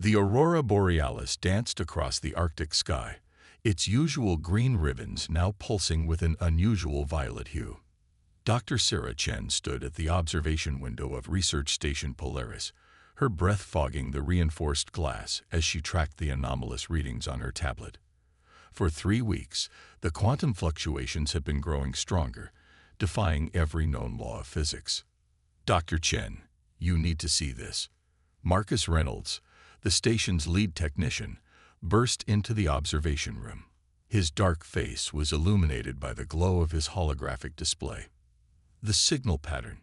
The aurora borealis danced across the Arctic sky, its usual green ribbons now pulsing with an unusual violet hue. Dr. Sarah Chen stood at the observation window of Research Station Polaris, her breath fogging the reinforced glass as she tracked the anomalous readings on her tablet. For 3 weeks, the quantum fluctuations had been growing stronger, defying every known law of physics. Dr. Chen, you need to see this. Marcus Reynolds, the station's lead technician, burst into the observation room. His dark face was illuminated by the glow of his holographic display. The signal pattern,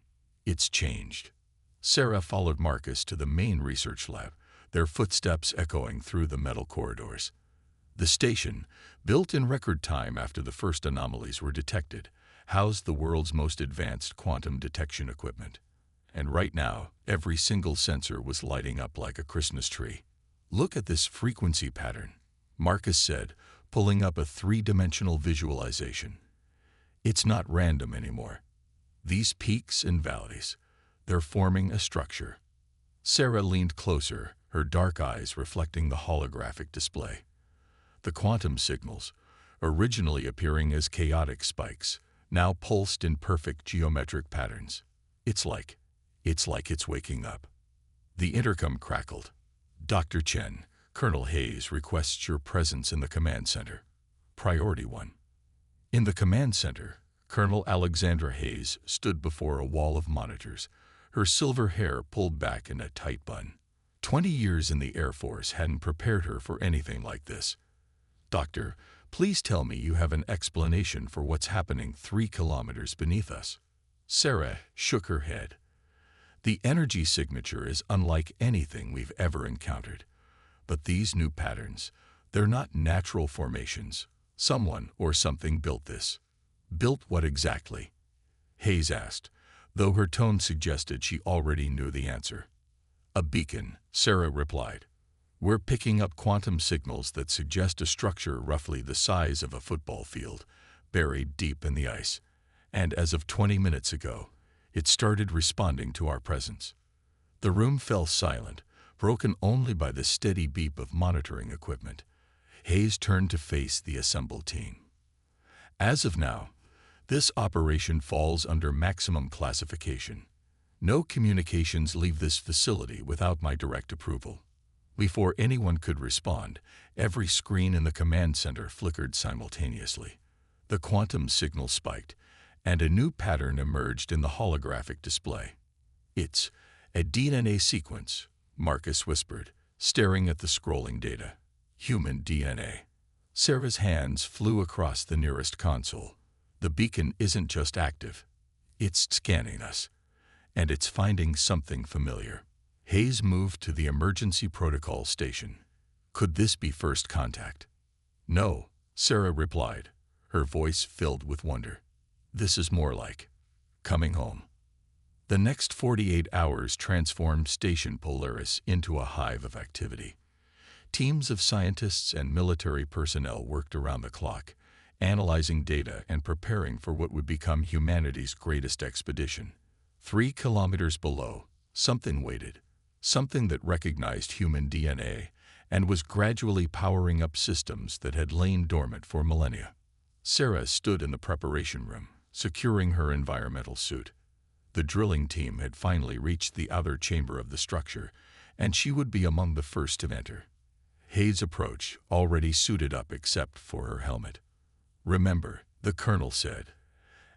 it's changed. Sarah followed Marcus to the main research lab, their footsteps echoing through the metal corridors. The station, built in record time after the first anomalies were detected, housed the world's most advanced quantum detection equipment. And right now, every single sensor was lighting up like a Christmas tree. Look at this frequency pattern, Marcus said, pulling up a 3-dimensional visualization. It's not random anymore. These peaks and valleys, they're forming a structure. Sarah leaned closer, her dark eyes reflecting the holographic display. The quantum signals, originally appearing as chaotic spikes, now pulsed in perfect geometric patterns. It's like it's waking up. The intercom crackled. Dr. Chen, Colonel Hayes requests your presence in the command center. Priority 1. In the command center, Colonel Alexandra Hayes stood before a wall of monitors, her silver hair pulled back in a tight bun. 20 years in the Air Force hadn't prepared her for anything like this. Doctor, please tell me you have an explanation for what's happening 3 kilometers beneath us. Sarah shook her head. The energy signature is unlike anything we've ever encountered. But these new patterns, they're not natural formations. Someone or something built this. Built what exactly? Hayes asked, though her tone suggested she already knew the answer. A beacon, Sarah replied. We're picking up quantum signals that suggest a structure roughly the size of a football field, buried deep in the ice. And as of 20 minutes ago, it started responding to our presence. The room fell silent, broken only by the steady beep of monitoring equipment. Hayes turned to face the assembled team. As of now, this operation falls under maximum classification. No communications leave this facility without my direct approval. Before anyone could respond, every screen in the command center flickered simultaneously. The quantum signal spiked, and a new pattern emerged in the holographic display. It's a DNA sequence, Marcus whispered, staring at the scrolling data. Human DNA. Sarah's hands flew across the nearest console. The beacon isn't just active. It's scanning us. And it's finding something familiar. Hayes moved to the emergency protocol station. Could this be first contact? No, Sarah replied, her voice filled with wonder. This is more like coming home. The next 48 hours transformed Station Polaris into a hive of activity. Teams of scientists and military personnel worked around the clock, analyzing data and preparing for what would become humanity's greatest expedition. 3 kilometers below, something waited, something that recognized human DNA and was gradually powering up systems that had lain dormant for millennia. Sarah stood in the preparation room, securing her environmental suit. The drilling team had finally reached the outer chamber of the structure, and she would be among the first to enter. Hayes approached, already suited up except for her helmet. Remember, the colonel said,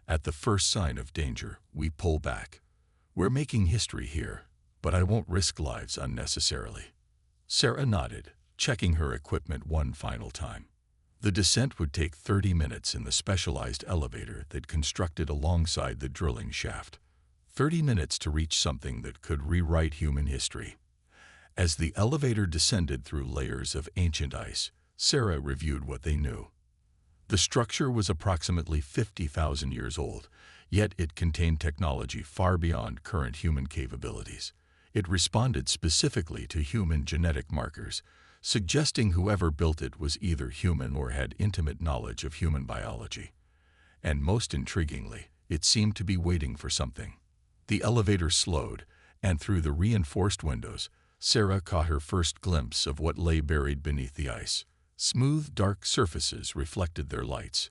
at the first sign of danger, we pull back. We're making history here, but I won't risk lives unnecessarily. Sarah nodded, checking her equipment one final time. The descent would take 30 minutes in the specialized elevator they'd constructed alongside the drilling shaft. 30 minutes to reach something that could rewrite human history. As the elevator descended through layers of ancient ice, Sarah reviewed what they knew. The structure was approximately 50,000 years old, yet it contained technology far beyond current human capabilities. It responded specifically to human genetic markers, suggesting whoever built it was either human or had intimate knowledge of human biology. And most intriguingly, it seemed to be waiting for something. The elevator slowed, and through the reinforced windows, Sarah caught her first glimpse of what lay buried beneath the ice. Smooth, dark surfaces reflected their lights,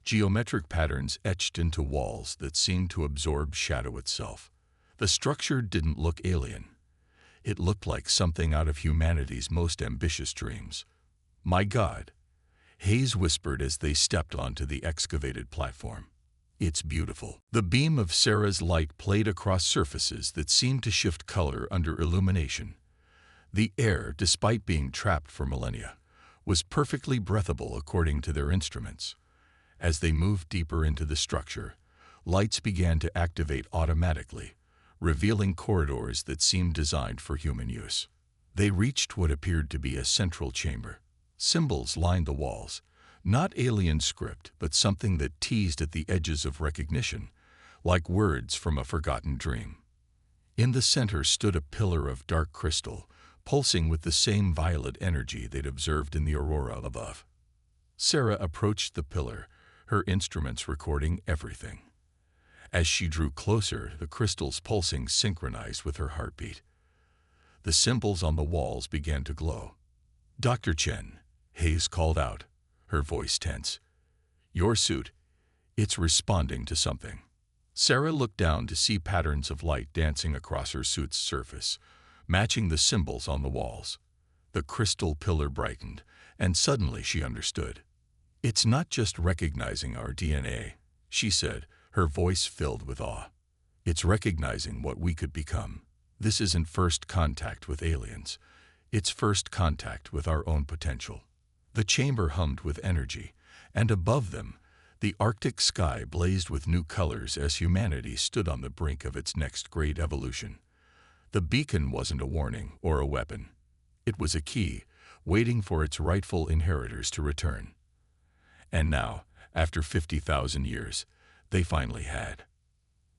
geometric patterns etched into walls that seemed to absorb shadow itself. The structure didn't look alien. It looked like something out of humanity's most ambitious dreams. "My God," Hayes whispered as they stepped onto the excavated platform. "It's beautiful." The beam of Sarah's light played across surfaces that seemed to shift color under illumination. The air, despite being trapped for millennia, was perfectly breathable according to their instruments. As they moved deeper into the structure, lights began to activate automatically, revealing corridors that seemed designed for human use. They reached what appeared to be a central chamber. Symbols lined the walls, not alien script, but something that teased at the edges of recognition, like words from a forgotten dream. In the center stood a pillar of dark crystal, pulsing with the same violet energy they'd observed in the aurora above. Sarah approached the pillar, her instruments recording everything. As she drew closer, the crystal's pulsing synchronized with her heartbeat. The symbols on the walls began to glow. "Dr. Chen," Hayes called out, her voice tense. "Your suit, it's responding to something." Sarah looked down to see patterns of light dancing across her suit's surface, matching the symbols on the walls. The crystal pillar brightened, and suddenly she understood. "It's not just recognizing our DNA," she said, her voice filled with awe. "It's recognizing what we could become. This isn't first contact with aliens. It's first contact with our own potential." The chamber hummed with energy, and above them, the Arctic sky blazed with new colors as humanity stood on the brink of its next great evolution. The beacon wasn't a warning or a weapon. It was a key, waiting for its rightful inheritors to return. And now, after 50,000 years, they finally had.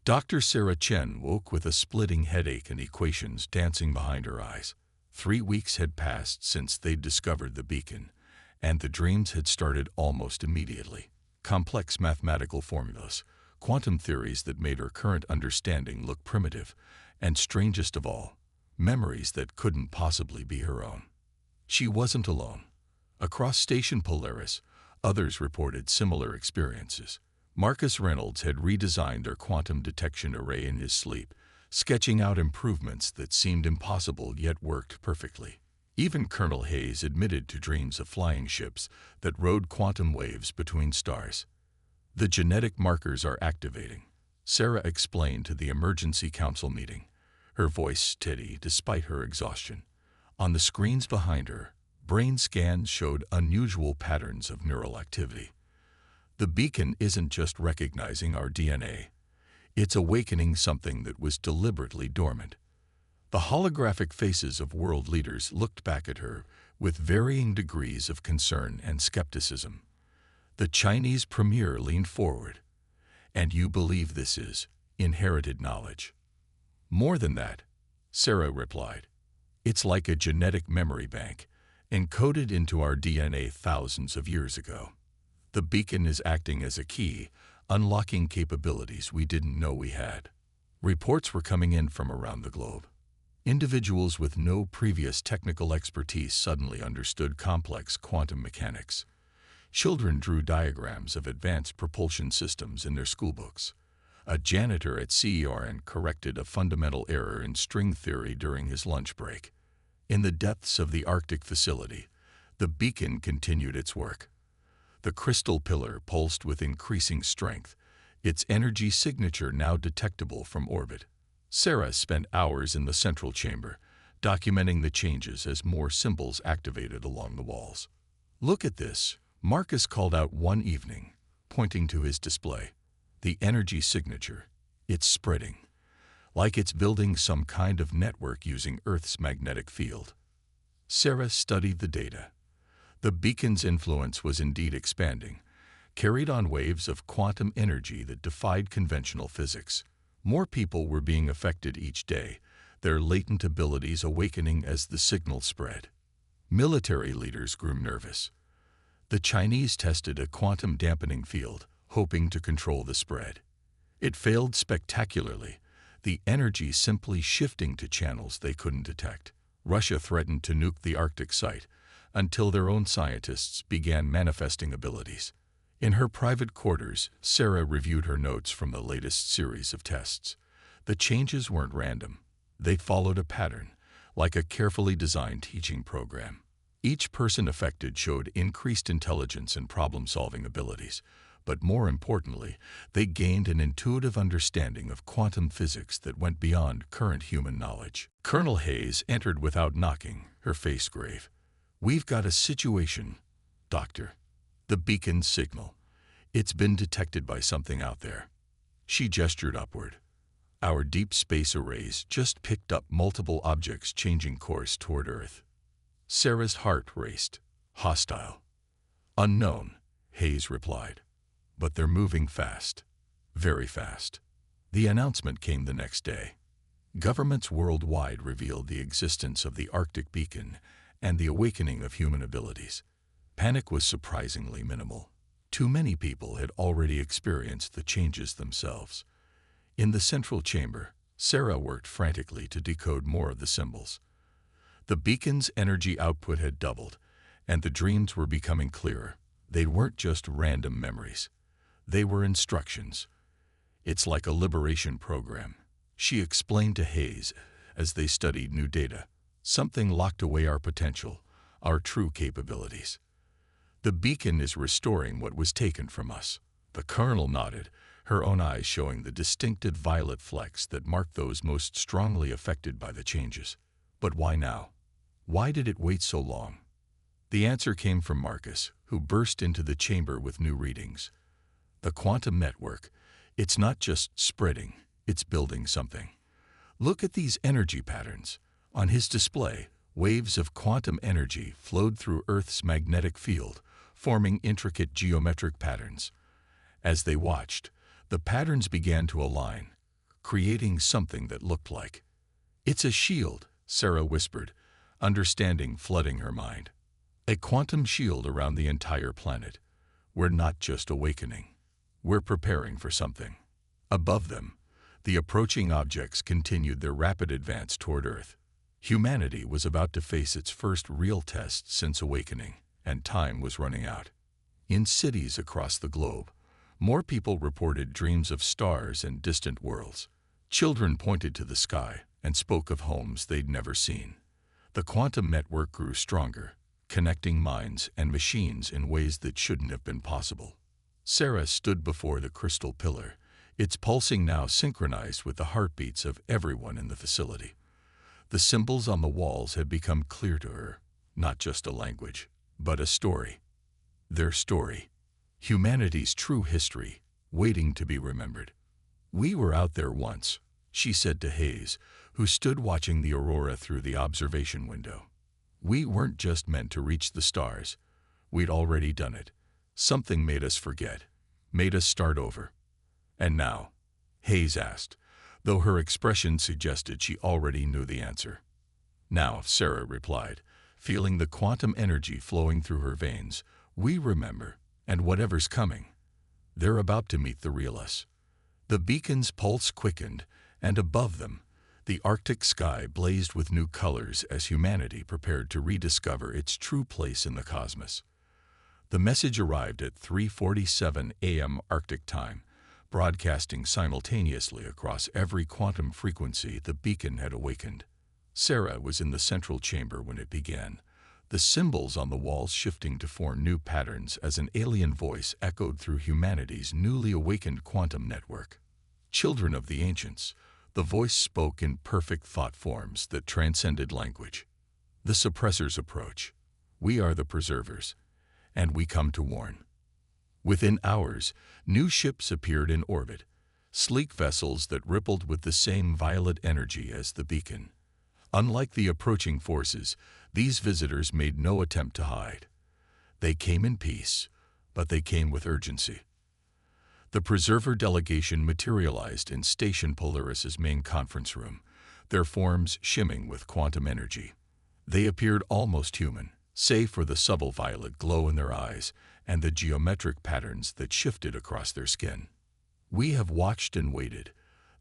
Dr. Sarah Chen woke with a splitting headache and equations dancing behind her eyes. 3 weeks had passed since they'd discovered the beacon, and the dreams had started almost immediately. Complex mathematical formulas, quantum theories that made her current understanding look primitive, and strangest of all, memories that couldn't possibly be her own. She wasn't alone. Across Station Polaris, others reported similar experiences. Marcus Reynolds had redesigned their quantum detection array in his sleep, sketching out improvements that seemed impossible yet worked perfectly. Even Colonel Hayes admitted to dreams of flying ships that rode quantum waves between stars. "The genetic markers are activating," Sarah explained to the emergency council meeting, her voice steady despite her exhaustion. On the screens behind her, brain scans showed unusual patterns of neural activity. "The beacon isn't just recognizing our DNA. It's awakening something that was deliberately dormant." The holographic faces of world leaders looked back at her with varying degrees of concern and skepticism. The Chinese premier leaned forward. "And you believe this is inherited knowledge?" "More than that," Sarah replied. "It's like a genetic memory bank, encoded into our DNA thousands of years ago. The beacon is acting as a key, unlocking capabilities we didn't know we had." Reports were coming in from around the globe. Individuals with no previous technical expertise suddenly understood complex quantum mechanics. Children drew diagrams of advanced propulsion systems in their schoolbooks. A janitor at CERN corrected a fundamental error in string theory during his lunch break. In the depths of the Arctic facility, the beacon continued its work. The crystal pillar pulsed with increasing strength, its energy signature now detectable from orbit. Sarah spent hours in the central chamber, documenting the changes as more symbols activated along the walls. "Look at this," Marcus called out one evening, pointing to his display. "The energy signature. It's spreading, like it's building some kind of network using Earth's magnetic field." Sarah studied the data. The beacon's influence was indeed expanding, carried on waves of quantum energy that defied conventional physics. More people were being affected each day, their latent abilities awakening as the signal spread. Military leaders grew nervous. The Chinese tested a quantum dampening field, hoping to control the spread. It failed spectacularly, the energy simply shifting to channels they couldn't detect. Russia threatened to nuke the Arctic site until their own scientists began manifesting abilities. In her private quarters, Sarah reviewed her notes from the latest series of tests. The changes weren't random. They followed a pattern, like a carefully designed teaching program. Each person affected showed increased intelligence and problem-solving abilities, but more importantly, they gained an intuitive understanding of quantum physics that went beyond current human knowledge. Colonel Hayes entered without knocking, her face grave. "We've got a situation, Doctor. The beacon's signal. It's been detected by something out there." She gestured upward. "Our deep space arrays just picked up multiple objects changing course toward Earth." Sarah's heart raced. "Hostile." "Unknown," Hayes replied. "But they're moving fast. Very fast." The announcement came the next day. Governments worldwide revealed the existence of the Arctic beacon and the awakening of human abilities. Panic was surprisingly minimal. Too many people had already experienced the changes themselves. In the central chamber, Sarah worked frantically to decode more of the symbols. The beacon's energy output had doubled, and the dreams were becoming clearer. They weren't just random memories. They were instructions. "It's like a liberation program," she explained to Hayes as they studied new data. "Something locked away our potential, our true capabilities. The beacon is restoring what was taken from us." The colonel nodded, her own eyes showing the distinctive violet flecks that marked those most strongly affected by the changes. "But why now? Why did it wait so long?" The answer came from Marcus, who burst into the chamber with new readings. "The quantum network, it's not just spreading, it's building something. Look at these energy patterns." On his display, waves of quantum energy flowed through Earth's magnetic field, forming intricate geometric patterns. As they watched, the patterns began to align, creating something that looked like. "It's a shield," Sarah whispered, understanding flooding her mind. "A quantum shield around the entire planet. We're not just awakening. We're preparing for something." Above them, the approaching objects continued their rapid advance toward Earth. Humanity was about to face its first real test since awakening, and time was running out. In cities across the globe, more people reported dreams of stars and distant worlds. Children pointed to the sky and spoke of homes they'd never seen. The quantum network grew stronger, connecting minds and machines in ways that shouldn't have been possible. Sarah stood before the crystal pillar, its pulsing now synchronized with the heartbeats of everyone in the facility. The symbols on the walls had become clear to her, not just a language, but a story. Their story. Humanity's true history, waiting to be remembered. "We were out there once," she said to Hayes, who stood watching the aurora through the observation window. "We weren't just meant to reach the stars. We'd already done it. Something made us forget, made us start over." "And now?" Hayes asked, though her expression suggested she already knew the answer. "Now," Sarah replied, feeling the quantum energy flowing through her veins, "we remember, and whatever's coming. They're about to meet the real us." The beacon's pulse quickened, and above them, the Arctic sky blazed with new colors as humanity prepared to rediscover its true place in the cosmos. The message arrived at 3:47 a.m. Arctic time, broadcasting simultaneously across every quantum frequency the beacon had awakened. Sarah was in the central chamber when it began, the symbols on the walls shifting to form new patterns as an alien voice echoed through humanity's newly awakened quantum network. "Children of the ancients," the voice spoke in perfect thought forms that transcended language. "The suppressors approach. We are the preservers, and we come to warn." Within hours, new ships appeared in orbit, sleek vessels that rippled with the same violet energy as the beacon. Unlike the approaching forces, these visitors made no attempt to hide. They came in peace, but they came with urgency. The Preserver delegation materialized in Station Polaris's main conference room, their forms shimming with quantum energy. They appeared almost human, save for the subtle violet glow in their eyes and the geometric patterns that shifted across their skin. "We have watched and waited."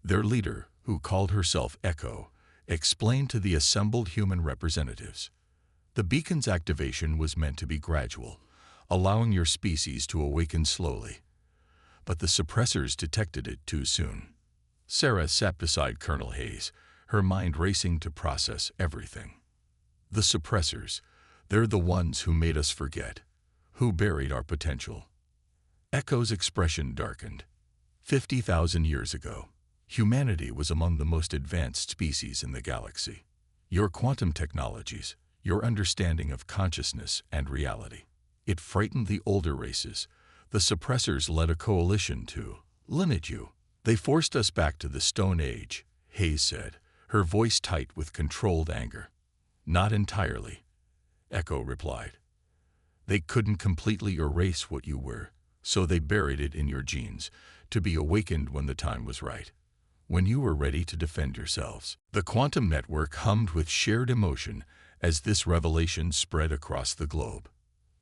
Their leader, who called herself Echo, explained to the assembled human representatives. The beacon's activation was meant to be gradual, allowing your species to awaken slowly. But the suppressors detected it too soon. Sarah sat beside Colonel Hayes, her mind racing to process everything. The suppressors, they're the ones who made us forget, who buried our potential. Echo's expression darkened. 50,000 years ago, humanity was among the most advanced species in the galaxy. Your quantum technologies, your understanding of consciousness and reality, it frightened the older races. The suppressors led a coalition to limit you. They forced us back to the Stone Age, Hayes said, her voice tight with controlled anger. Not entirely, Echo replied. They couldn't completely erase what you were, so they buried it in your genes, to be awakened when the time was right, when you were ready to defend yourselves. The quantum network hummed with shared emotion as this revelation spread across the globe.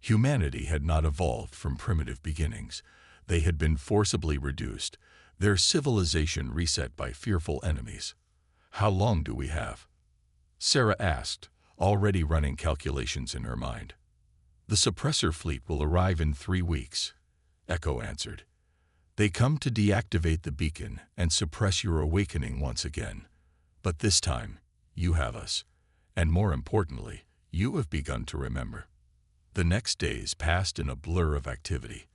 Humanity had not evolved from primitive beginnings. They had been forcibly reduced, their civilization reset by fearful enemies. How long do we have? Sarah asked, already running calculations in her mind. The suppressor fleet will arrive in 3 weeks, Echo answered. They come to deactivate the beacon and suppress your awakening once again. But this time, you have us. And more importantly, you have begun to remember. The next days passed in a blur of activity.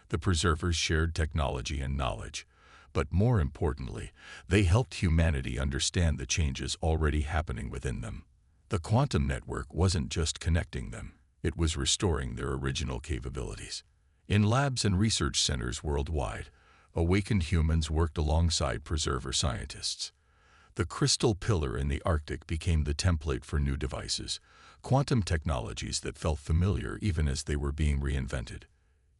The preservers shared technology and knowledge. But more importantly, they helped humanity understand the changes already happening within them. The quantum network wasn't just connecting them, it was restoring their original capabilities. In labs and research centers worldwide, awakened humans worked alongside preserver scientists. The crystal pillar in the Arctic became the template for new devices, quantum technologies that felt familiar even as they were being reinvented.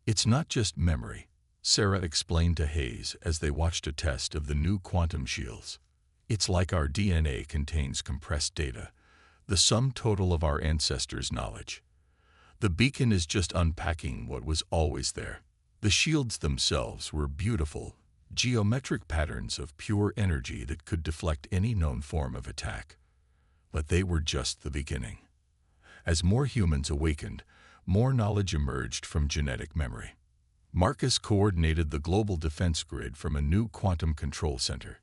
It's not just memory, Sarah explained to Hayes as they watched a test of the new quantum shields. It's like our DNA contains compressed data, the sum total of our ancestors' knowledge. The beacon is just unpacking what was always there. The shields themselves were beautiful, geometric patterns of pure energy that could deflect any known form of attack. But they were just the beginning. As more humans awakened, more knowledge emerged from genetic memory. Marcus coordinated the global defense grid from a new quantum control center.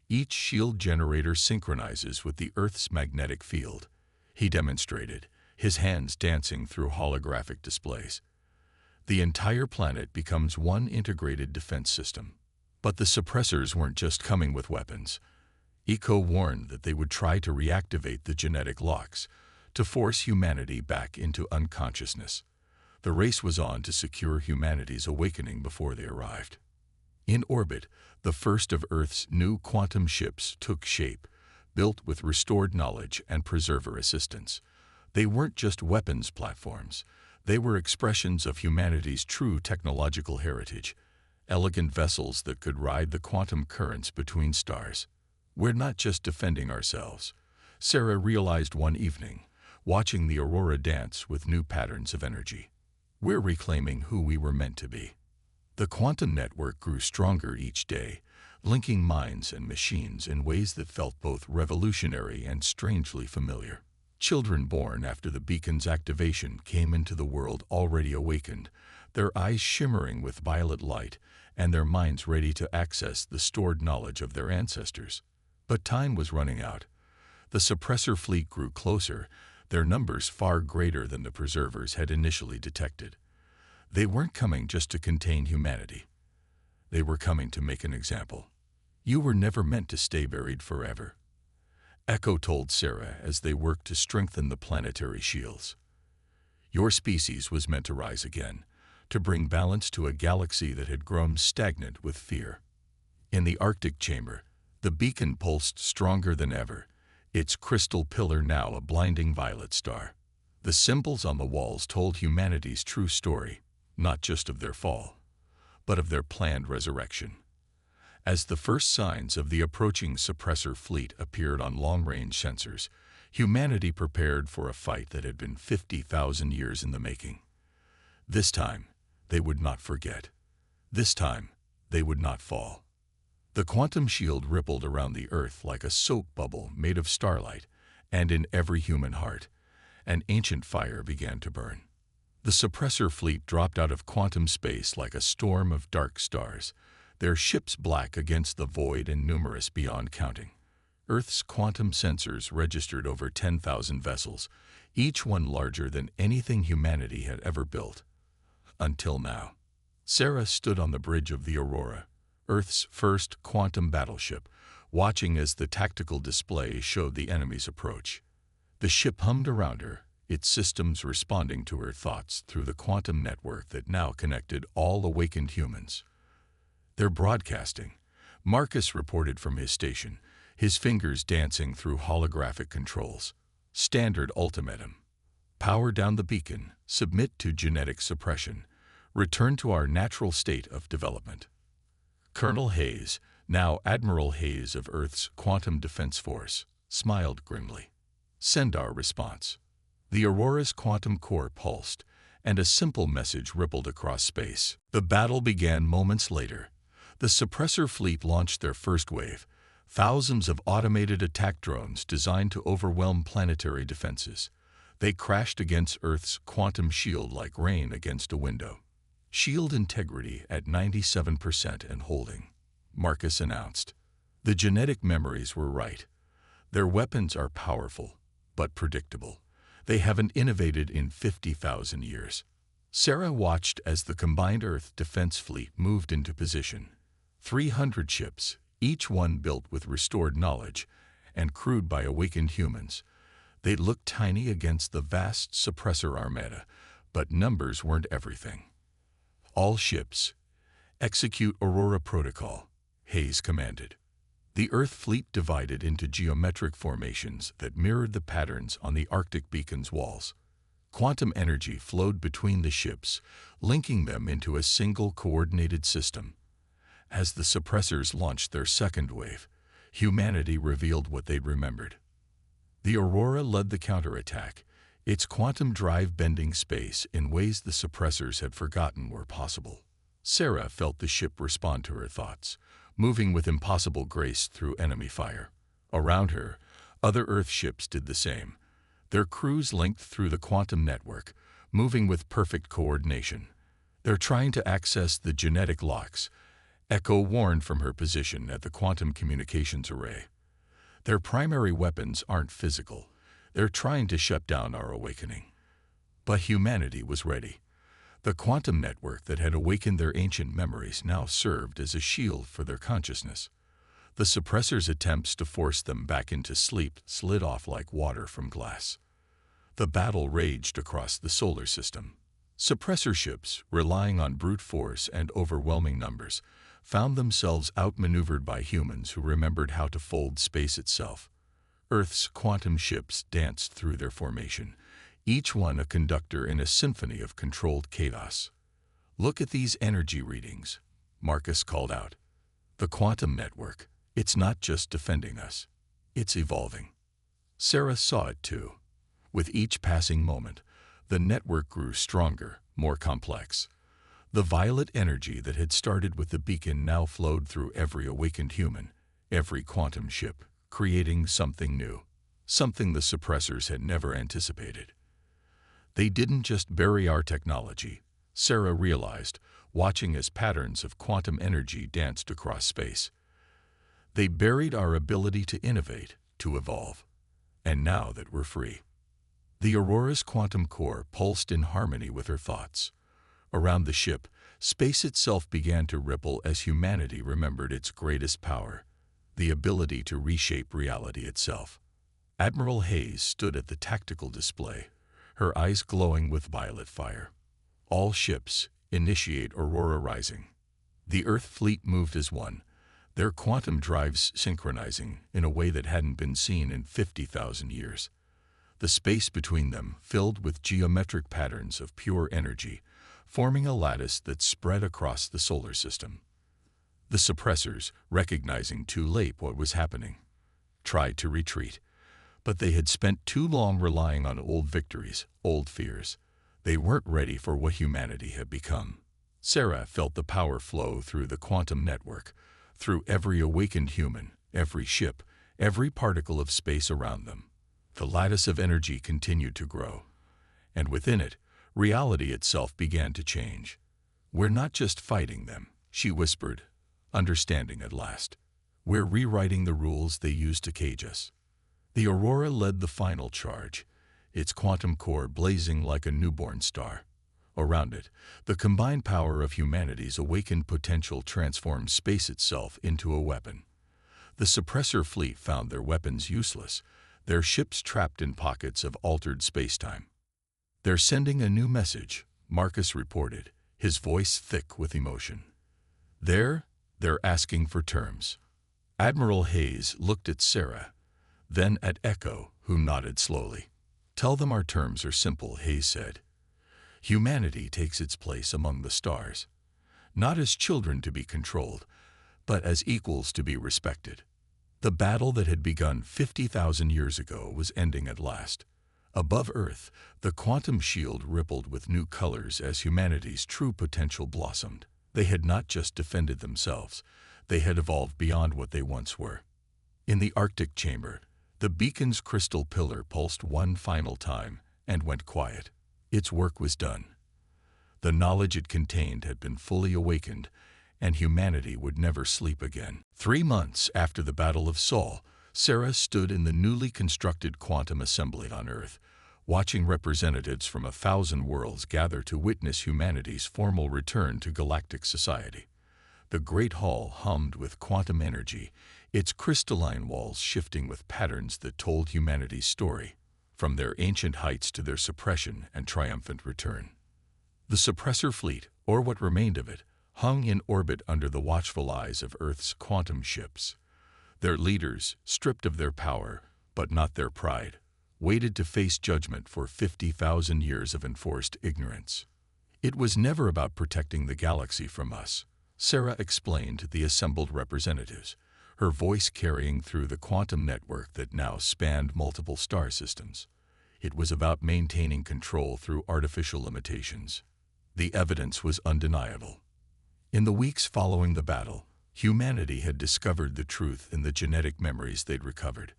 Each shield generator synchronizes with the Earth's magnetic field. He demonstrated, his hands dancing through holographic displays. The entire planet becomes one integrated defense system. But the suppressors weren't just coming with weapons. Echo warned that they would try to reactivate the genetic locks, to force humanity back into unconsciousness. The race was on to secure humanity's awakening before they arrived. In orbit, the first of Earth's new quantum ships took shape, built with restored knowledge and preserver assistance. They weren't just weapons platforms. They were expressions of humanity's true technological heritage, elegant vessels that could ride the quantum currents between stars. We're not just defending ourselves, Sarah realized one evening, watching the aurora dance with new patterns of energy. We're reclaiming who we were meant to be. The quantum network grew stronger each day, linking minds and machines in ways that felt both revolutionary and strangely familiar. Children born after the beacon's activation came into the world already awakened, their eyes shimmering with violet light and their minds ready to access the stored knowledge of their ancestors. But time was running out. The suppressor fleet grew closer, their numbers far greater than the preservers had initially detected. They weren't coming just to contain humanity. They were coming to make an example. You were never meant to stay buried forever, Echo told Sarah as they worked to strengthen the planetary shields. Your species was meant to rise again, to bring balance to a galaxy that had grown stagnant with fear. In the Arctic chamber, the beacon pulsed stronger than ever, its crystal pillar now a blinding violet star. The symbols on the walls told humanity's true story, not just of their fall, but of their planned resurrection. As the first signs of the approaching suppressor fleet appeared on long-range sensors, humanity prepared for a fight that had been 50,000 years in the making. This time, they would not forget. This time, they would not fall. The quantum shield rippled around the Earth like a soap bubble made of starlight, and in every human heart, an ancient fire began to burn. The suppressor fleet dropped out of quantum space like a storm of dark stars, their ships black against the void and numerous beyond counting. Earth's quantum sensors registered over 10,000 vessels, each one larger than anything humanity had ever built. Until now. Sarah stood on the bridge of the Aurora, Earth's first quantum battleship, watching as the tactical display showed the enemy's approach. The ship hummed around her, its systems responding to her thoughts through the quantum network that now connected all awakened humans. "They're broadcasting," Marcus reported from his station, his fingers dancing through holographic controls. "Standard ultimatum. Power down the beacon, submit to genetic suppression, return to our natural state of development." Colonel Hayes, now Admiral Hayes of Earth's Quantum Defense Force, smiled grimly. "Send our response." The Aurora's quantum core pulsed, and a simple message rippled across space. The battle began moments later. The suppressor fleet launched their first wave, thousands of automated attack drones designed to overwhelm planetary defenses. They crashed against Earth's quantum shield like rain against a window. "Shield integrity at 97% and holding," Marcus announced. The genetic memories were right. Their weapons are powerful, but predictable. They haven't innovated in 50,000 years. Sarah watched as the combined Earth defense fleet moved into position. 300 ships, each one built with restored knowledge and crewed by awakened humans. They looked tiny against the vast suppressor armada, but numbers weren't everything. "All ships, execute Aurora Protocol," Hayes commanded. The Earth fleet divided into geometric formations that mirrored the patterns on the Arctic beacon's walls. Quantum energy flowed between the ships, linking them into a single coordinated system. As the suppressors launched their second wave, humanity revealed what they'd remembered. The Aurora led the counterattack, its quantum drive bending space in ways the suppressors had forgotten were possible. Sarah felt the ship respond to her thoughts, moving with impossible grace through enemy fire. Around her, other Earth ships did the same, their crews linked through the quantum network, moving with perfect coordination. "They're trying to access the genetic locks," Echo warned from her position at the quantum communications array. "Their primary weapons aren't physical. They're trying to shut down our awakening." But humanity was ready. The quantum network that had awakened their ancient memories now served as a shield for their consciousness. The suppressors' attempts to force them back into sleep slid off like water from glass. The battle raged across the solar system. Suppressor ships, relying on brute force and overwhelming numbers, found themselves outmaneuvered by humans who remembered how to fold space itself. Earth's quantum ships danced through their formation, each one a conductor in a symphony of controlled chaos. "Look at these energy readings," Marcus called out. "The quantum network, it's not just defending us, it's evolving." Sarah saw it too. With each passing moment, the network grew stronger, more complex. The violet energy that had started with the beacon now flowed through every awakened human, every quantum ship, creating something new, something the suppressors had never anticipated. They didn't just bury our technology, Sarah realized, watching as patterns of quantum energy danced across space. They buried our ability to innovate, to evolve. And now that we're free. The Aurora's quantum core pulsed in harmony with her thoughts. Around the ship, space itself began to ripple as humanity remembered its greatest power, the ability to reshape reality itself. Admiral Hayes stood at the tactical display, her eyes glowing with violet fire. "All ships, initiate Aurora Rising." The Earth fleet moved as one, their quantum drives synchronizing in a way that hadn't been seen in 50,000 years. The space between them filled with geometric patterns of pure energy, forming a lattice that spread across the solar system. The suppressors, recognizing too late what was happening, tried to retreat. But they had spent too long relying on old victories, old fears. They weren't ready for what humanity had become. Sarah felt the power flow through the quantum network, through every awakened human, every ship, every particle of space around them. The lattice of energy continued to grow, and within it, reality itself began to change. "We're not just fighting them," she whispered, understanding at last. "We're rewriting the rules they used to cage us." The Aurora led the final charge, its quantum core blazing like a newborn star. Around it, the combined power of humanity's awakened potential transformed space itself into a weapon. The suppressor fleet found their weapons useless, their ships trapped in pockets of altered spacetime. "They're sending a new message," Marcus reported, his voice thick with emotion. They're asking for terms." Admiral Hayes looked at Sarah, then at Echo, who nodded slowly. "Tell them our terms are simple," Hayes said. "Humanity takes its place among the stars, not as children to be controlled, but as equals to be respected." The battle that had begun 50,000 years ago was ending at last. Above Earth, the quantum shield rippled with new colors as humanity's true potential blossomed. They had not just defended themselves, they had evolved beyond what they once were. In the Arctic chamber, the beacon's crystal pillar pulsed one final time and went quiet. Its work was done. The knowledge it contained had been fully awakened, and humanity would never sleep again. 3 months after the Battle of Sol, Sarah stood in the newly constructed quantum assembly on Earth, watching representatives from 1,000 worlds gather to witness humanity's formal return to galactic society. The great hall hummed with quantum energy, its crystalline walls shifting with patterns that told humanity's story, from their ancient heights to their suppression and triumphant return. The suppressor fleet, or what remained of it, hung in orbit under the watchful eyes of Earth's quantum ships. Their leaders, stripped of their power, but not their pride, waited to face judgment for 50,000 years of enforced ignorance. "It was never about protecting the galaxy from us," Sarah explained to the assembled representatives, her voice carrying through the quantum network that now spanned multiple star systems. "It was about maintaining control through artificial limitations." The evidence was undeniable. In the weeks following the battle, humanity had discovered the truth in the genetic memories they'd recovered.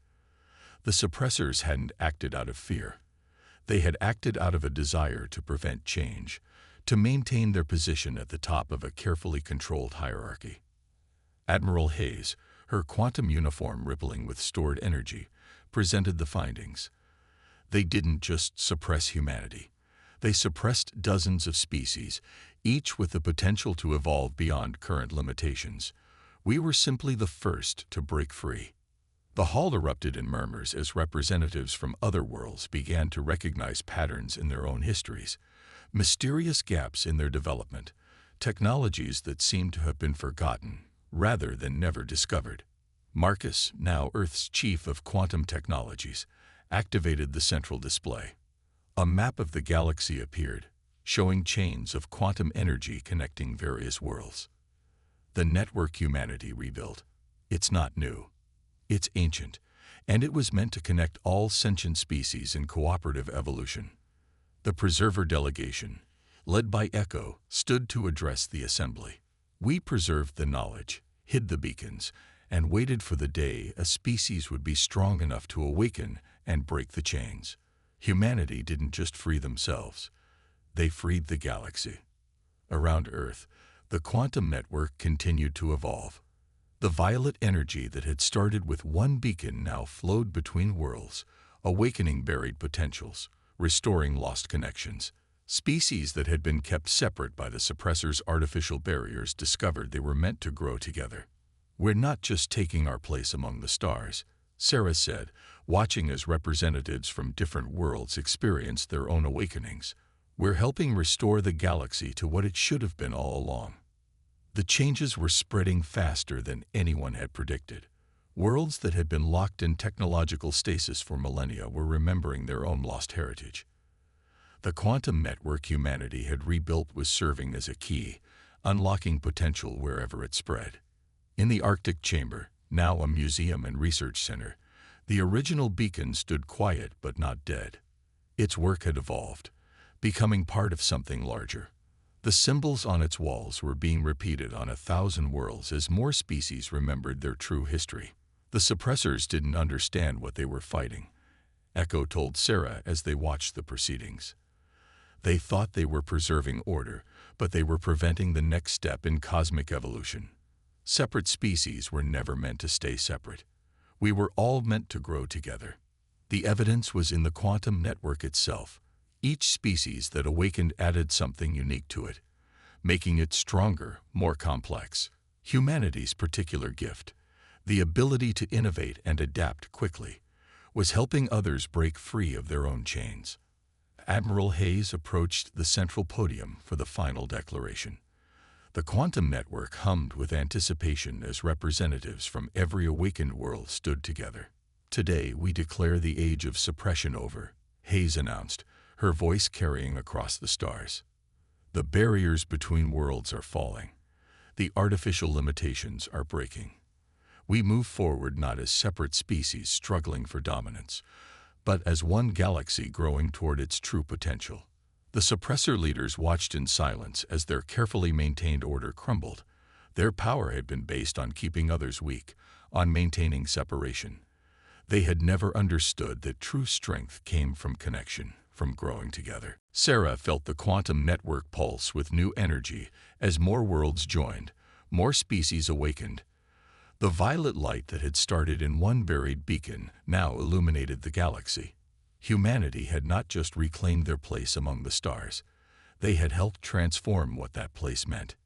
The suppressors hadn't acted out of fear. They had acted out of a desire to prevent change, to maintain their position at the top of a carefully controlled hierarchy. Admiral Hayes, her quantum uniform rippling with stored energy, presented the findings. They didn't just suppress humanity. They suppressed dozens of species, each with the potential to evolve beyond current limitations. We were simply the first to break free. The hall erupted in murmurs as representatives from other worlds began to recognize patterns in their own histories, mysterious gaps in their development, technologies that seemed to have been forgotten rather than never discovered. Marcus, now Earth's chief of quantum technologies, activated the central display. A map of the galaxy appeared, showing chains of quantum energy connecting various worlds. The network humanity rebuilt. It's not new. It's ancient, and it was meant to connect all sentient species in cooperative evolution. The Preserver delegation, led by Echo, stood to address the assembly. "We preserved the knowledge, hid the beacons, and waited for the day a species would be strong enough to awaken and break the chains. Humanity didn't just free themselves. They freed the galaxy." Around Earth, the quantum network continued to evolve. The violet energy that had started with one beacon now flowed between worlds, awakening buried potentials, restoring lost connections. Species that had been kept separate by the suppressor's artificial barriers discovered they were meant to grow together. "We're not just taking our place among the stars," Sarah said, watching as representatives from different worlds experienced their own awakenings. "We're helping restore the galaxy to what it should have been all along." The changes were spreading faster than anyone had predicted. Worlds that had been locked in technological stasis for millennia were remembering their own lost heritage. The quantum network humanity had rebuilt was serving as a key, unlocking potential wherever it spread. In the Arctic chamber, now a museum and research center, the original beacon stood quiet but not dead. Its work had evolved, becoming part of something larger. The symbols on its walls were being repeated on 1,000 worlds as more species remembered their true history. The suppressors didn't understand what they were fighting, Echo told Sarah as they watched the proceedings. They thought they were preserving order, but they were preventing the next step in cosmic evolution. Separate species were never meant to stay separate. We were all meant to grow together. The evidence was in the quantum network itself. Each species that awakened added something unique to it, making it stronger, more complex. Humanity's particular gift, the ability to innovate and adapt quickly, was helping others break free of their own chains. Admiral Hayes approached the central podium for the final declaration. The quantum network hummed with anticipation as representatives from every awakened world stood together. "Today we declare the age of suppression over," Hayes announced, her voice carrying across the stars. "The barriers between worlds are falling. The artificial limitations are breaking. We move forward not as separate species struggling for dominance, but as one galaxy growing toward its true potential." The suppressor leaders watched in silence as their carefully maintained order crumbled. Their power had been based on keeping others weak, on maintaining separation. They had never understood that true strength came from connection, from growing together. Sarah felt the quantum network pulse with new energy as more worlds joined, more species awakened. The violet light that had started in one buried beacon now illuminated the galaxy. Humanity had not just reclaimed their place among the stars, they had helped transform what that place meant.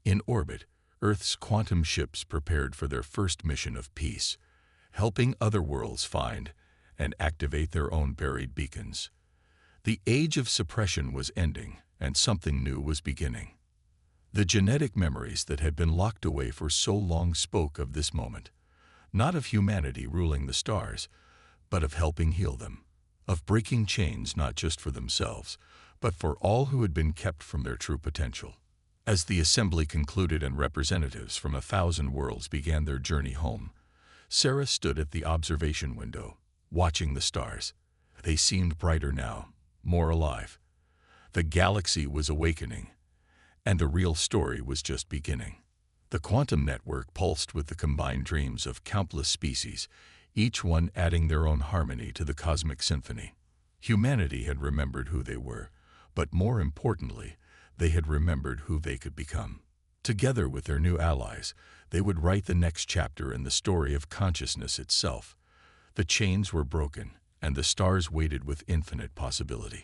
In orbit, Earth's quantum ships prepared for their first mission of peace, helping other worlds find and activate their own buried beacons. The age of suppression was ending, and something new was beginning. The genetic memories that had been locked away for so long spoke of this moment, not of humanity ruling the stars, but of helping heal them, of breaking chains not just for themselves, but for all who had been kept from their true potential. As the assembly concluded and representatives from 1,000 worlds began their journey home, Sarah stood at the observation window, watching the stars. They seemed brighter now, more alive. The galaxy was awakening, and the real story was just beginning. The quantum network pulsed with the combined dreams of countless species, each one adding their own harmony to the cosmic symphony. Humanity had remembered who they were, but more importantly, they had remembered who they could become. Together with their new allies, they would write the next chapter in the story of consciousness itself. The chains were broken, and the stars waited with infinite possibility.